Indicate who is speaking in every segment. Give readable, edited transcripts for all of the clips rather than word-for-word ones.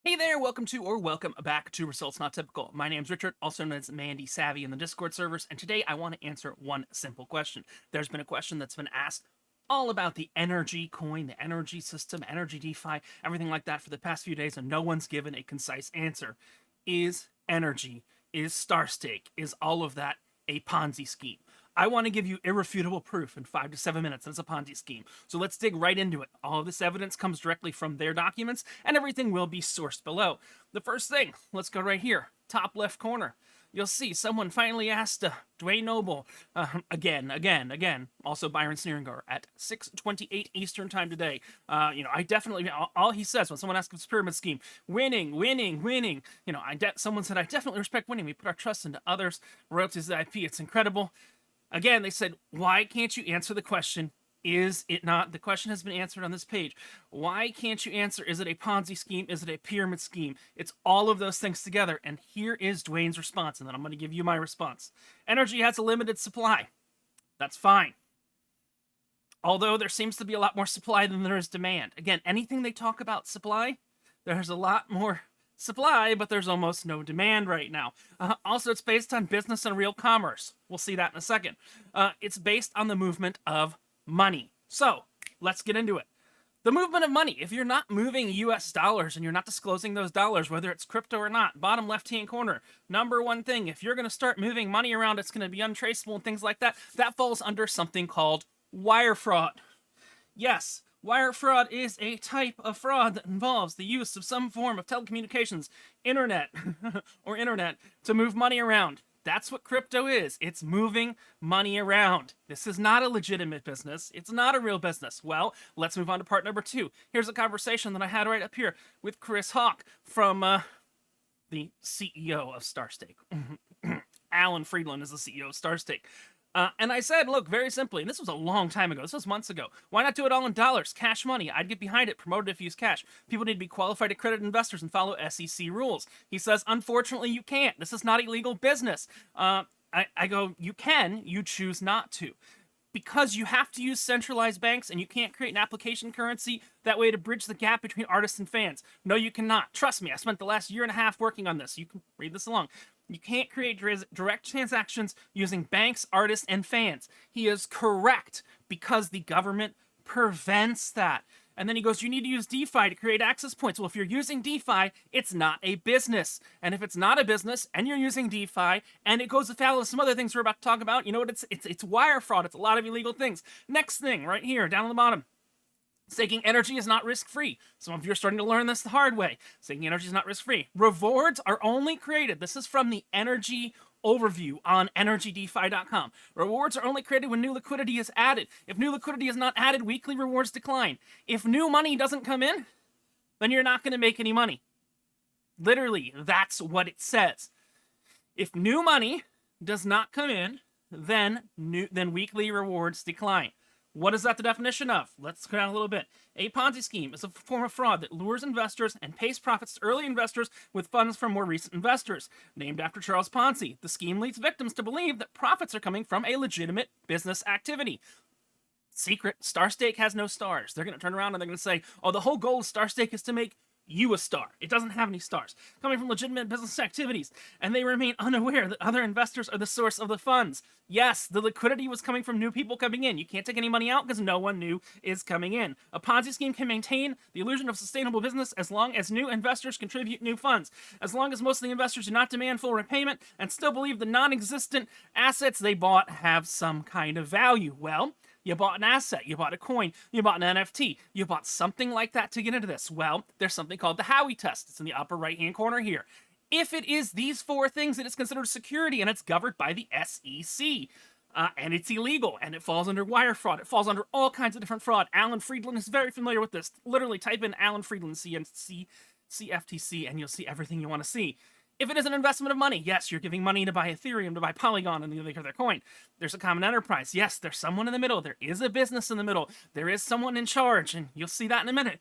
Speaker 1: Hey there, welcome to or welcome back to Results Not Typical. My name's Richard, also known as Mandy Savvy in the Discord servers, and today I want to answer one simple question. There's been a question that's been asked all about the NRGY coin, the NRGY system, NRGY DeFi, everything like that for the past few days, and no one's given a concise answer. Is NRGY, is starstake, is all of that a Ponzi scheme? I want to give you irrefutable proof in 5 to 7 minutes that it's a Ponzi scheme. So let's dig right into it. All of this evidence comes directly from their documents, and everything will be sourced below. The first thing, let's go right here, top left corner. You'll see someone finally asked Dwayne Noble again. Also Byron Sneeringer at 6:28 Eastern time today. I definitely all he says when someone asks his pyramid scheme, winning. Someone said I definitely respect winning. We put our trust into others. Royalties IP. It's incredible. Again, they said, why can't you answer the question? Is it not? The question has been answered on this page. Why can't you answer? Is it a Ponzi scheme? Is it a pyramid scheme? It's all of those things together. And here is Dwayne's response, and then I'm going to give you my response. NRGY has a limited supply. That's fine. Although there seems to be a lot more supply than there is demand. Again, anything they talk about supply, there's a lot more supply, but there's almost no demand right now. Also, it's based on business and real commerce. We'll see that in a second. It's based on the movement of money. So, let's get into it. The movement of money. If you're not moving US dollars and you're not disclosing those dollars, whether it's crypto or not, bottom left-hand corner, number one thing, if you're going to start moving money around, it's going to be untraceable and things like that. That falls under something called wire fraud. Yes, wire fraud is a type of fraud that involves the use of some form of telecommunications, internet, or internet to move money around. That's what crypto is. It's moving money around. This is not a legitimate business. It's not a real business. Well, let's move on to part number 2. Here's a conversation that I had right up here with Chris Hawk from the CEO of starstake. Alan Friedland is the CEO of starstake. And I said, look, very simply, and this was a long time ago, this was months ago, why not do it all in dollars, cash money? I'd get behind it, promote it if you use cash. People need to be qualified accredited investors and follow SEC rules. He says, unfortunately, you can't. This is not illegal business. I go, you can, you choose not to. Because you have to use centralized banks and you can't create an application currency that way to bridge the gap between artists and fans. No, you cannot. Trust me, I spent the last year and a half working on this. You can read this along. You can't create direct transactions using banks, artists, and fans. He is correct because the government prevents that. And then he goes, you need to use DeFi to create access points. Well, if you're using DeFi, it's not a business. And if it's not a business and you're using DeFi and it goes afoul of some other things we're about to talk about, you know what? It's wire fraud. It's a lot of illegal things. Next thing right here, down on the bottom. Staking energy is not risk-free. Some of you are starting to learn this the hard way. Staking energy is not risk-free. Rewards are only created. This is from the NRGY overview on NRGYDeFi.com. Rewards are only created when new liquidity is added. If new liquidity is not added, weekly rewards decline. If new money doesn't come in, then you're not going to make any money. Literally, that's what it says. If new money does not come in, then weekly rewards decline. What is that the definition of? Let's go down a little bit. A Ponzi scheme is a form of fraud that lures investors and pays profits to early investors with funds from more recent investors. Named after Charles Ponzi, the scheme leads victims to believe that profits are coming from a legitimate business activity. Secret, starstake has no stars. They're going to turn around and they're going to say, oh, the whole goal of starstake is to make you a star. It doesn't have any stars. Coming from legitimate business activities, and they remain unaware that other investors are the source of the funds. Yes, the liquidity was coming from new people coming in. You can't take any money out because no one new is coming in. A Ponzi scheme can maintain the illusion of sustainable business as long as new investors contribute new funds. As long as most of the investors do not demand full repayment and still believe the non-existent assets they bought have some kind of value. Well, you bought an asset, you bought a coin, you bought an NFT, you bought something like that to get into this. Well, there's something called the Howey test. It's in the upper right-hand corner here. If it is these 4 things, it is considered security, and it's governed by the SEC. And it's illegal, and it falls under wire fraud. It falls under all kinds of different fraud. Alan Friedland is very familiar with this. Literally, type in Alan Friedland, CFTC, and you'll see everything you want to see. If it is an investment of money, yes, you're giving money to buy Ethereum, to buy Polygon, and the other coin. There's a common enterprise. Yes, there's someone in the middle. There is a business in the middle. There is someone in charge, and you'll see that in a minute.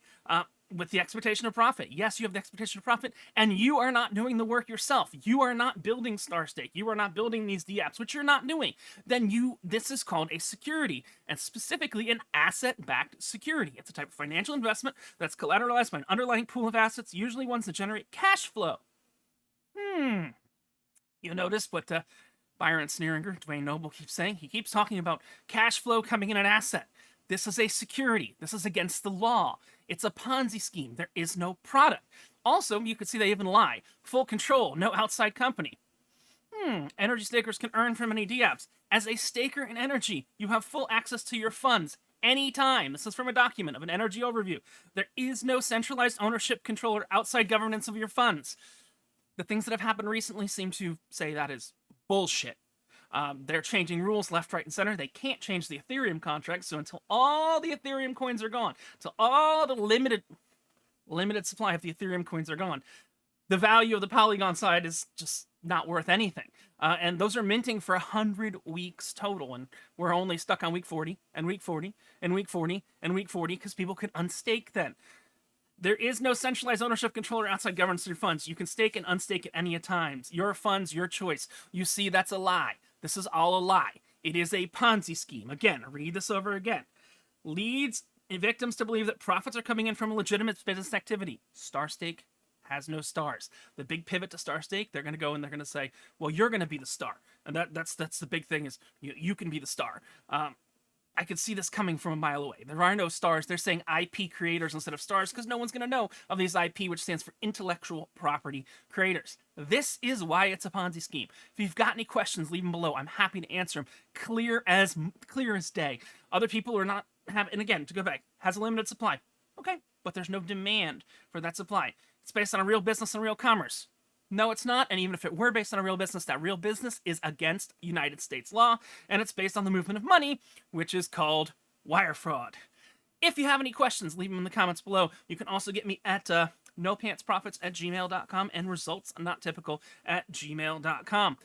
Speaker 1: with the expectation of profit. Yes, you have the expectation of profit, and you are not doing the work yourself. You are not building starstake. You are not building these dApps, which you're not doing. Then this is called a security, and specifically an asset-backed security. It's a type of financial investment that's collateralized by an underlying pool of assets, usually ones that generate cash flow. You notice what Byron Sneeringer, Dwayne Noble, keeps saying? He keeps talking about cash flow coming in an asset. This is a security. This is against the law. It's a Ponzi scheme. There is no product. Also, you could see they even lie. Full control, no outside company. Energy stakers can earn from any dApps. As a staker in Energy, you have full access to your funds anytime. This is from a document of an Energy overview. There is no centralized ownership, control, or outside governance of your funds. The things that have happened recently seem to say that is bullshit. They're changing rules left, right, and center. They can't change the Ethereum contract, so until all the Ethereum coins are gone, until all the limited supply of the Ethereum coins are gone, the value of the Polygon side is just not worth anything. And those are minting for 100 weeks total, and we're only stuck on week 40, and week 40, and week 40, and week 40, because people can unstake then. There is no centralized ownership, control, or outside governance of your funds. You can stake and unstake at any time. Your funds, your choice. You see, that's a lie. This is all a lie. It is a Ponzi scheme. Again, read this over again. Leads victims to believe that profits are coming in from a legitimate business activity. Starstake has no stars. The big pivot to starstake, they're going to go and they're going to say, well, you're going to be the star. And that's the big thing is you can be the star. I could see this coming from a mile away. There are no stars. They're saying IP creators instead of stars because no one's going to know of these IP, which stands for intellectual property creators. This is why it's a Ponzi scheme. If you've got any questions, leave them below. I'm happy to answer them. Clear as day. Other people are not and again, to go back, has a limited supply. Okay, but there's no demand for that supply. It's based on a real business and real commerce. No, it's not. And even if it were based on a real business, that real business is against United States law, and it's based on the movement of money, which is called wire fraud. If you have any questions, leave them in the comments below. You can also get me at nopantsprofits@gmail.com and resultsnottypical@gmail.com.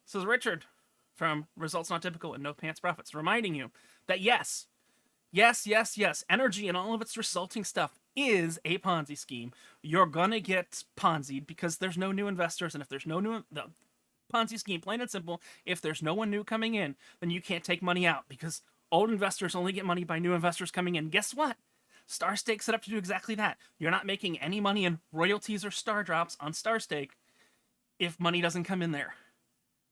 Speaker 1: This is Richard from Results Not Typical and No Pants Profits, reminding you that yes, energy and all of its resulting stuff is a Ponzi scheme. You're gonna get Ponzi'd because there's no new investors, and if there's no new the Ponzi scheme, plain and simple, if there's no one new coming in, then you can't take money out because old investors only get money by new investors coming in. Guess what? Starstake's set up to do exactly that. You're not making any money in royalties or star drops on Starstake if money doesn't come in there.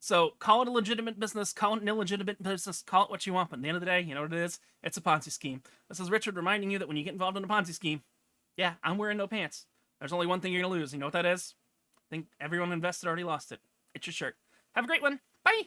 Speaker 1: So call it a legitimate business, call it an illegitimate business, call it what you want, but at the end of the day, you know what it is? It's a Ponzi scheme. This is Richard reminding you that when you get involved in a Ponzi scheme, yeah, I'm wearing no pants. There's only one thing you're going to lose. You know what that is? I think everyone invested already lost it. It's your shirt. Have a great one. Bye!